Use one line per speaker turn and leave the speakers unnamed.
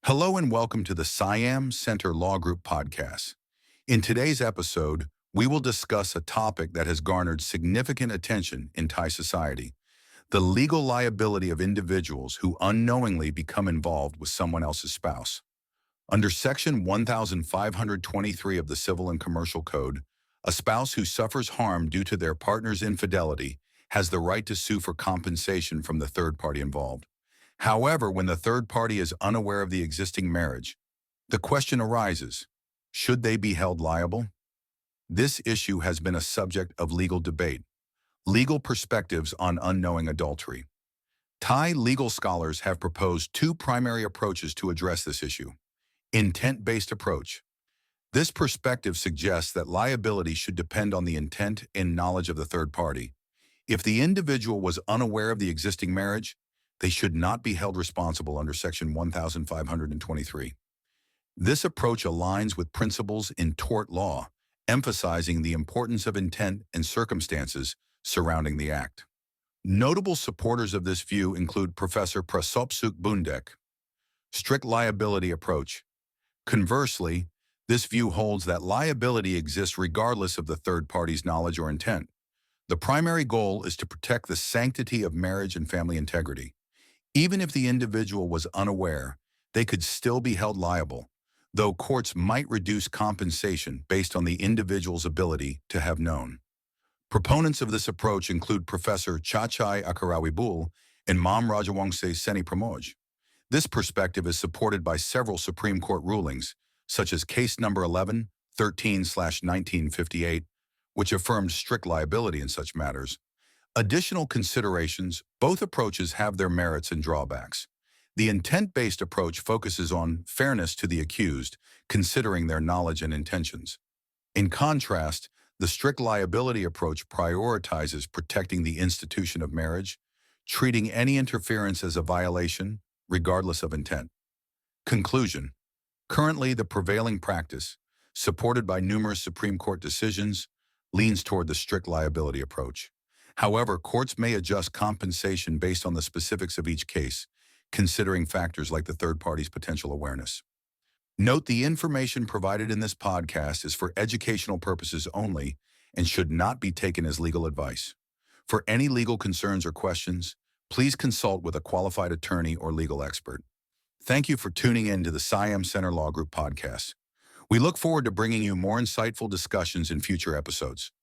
Hello and welcome to the Siam Center Law Group podcast. In today's episode, we will discuss a topic that has garnered significant attention in Thai society: the legal liability of individuals who unknowingly become involved with someone else's spouse. Under Section 1523 of the Civil and Commercial Code, a spouse who suffers harm due to their partner's infidelity has the right to sue for compensation from the third party involved. However, when the third party is unaware of the existing marriage, the question arises, should they be held liable? This issue has been a subject of legal debate. Legal perspectives on unknowing adultery. Thai legal scholars have proposed two primary approaches to address this issue. Intent-based approach. This perspective suggests that liability should depend on the intent and knowledge of the third party. If the individual was unaware of the existing marriage, they should not be held responsible under Section 1523. This approach aligns with principles in tort law, emphasizing the importance of intent and circumstances surrounding the act. Notable supporters of this view include Professor Prasopsuk Boondech. Strict liability approach. Conversely, this view holds that liability exists regardless of the third party's knowledge or intent. The primary goal is to protect the sanctity of marriage and family integrity. Even if the individual was unaware, they could still be held liable, though courts might reduce compensation based on the individual's ability to have known. Proponents of this approach include Professor Chatchai Akkarawibul and Rajawongse Seni Pramoj. This perspective is supported by several Supreme Court rulings, such as case number 11-13/1958, which affirmed strict liability in such matters. Additional considerations: both approaches have their merits and drawbacks. The intent-based approach focuses on fairness to the accused, considering their knowledge and intentions. In contrast, the strict liability approach prioritizes protecting the institution of marriage, treating any interference as a violation, regardless of intent. Conclusion: currently, the prevailing practice, supported by numerous Supreme Court decisions, leans toward the strict liability approach. However, courts may adjust compensation based on the specifics of each case, considering factors like the third party's potential awareness. Note the information provided in this podcast is for educational purposes only and should not be taken as legal advice. For any legal concerns or questions, please consult with a qualified attorney or legal expert. Thank you for tuning in to the Siam Center Law Group podcast. We look forward to bringing you more insightful discussions in future episodes.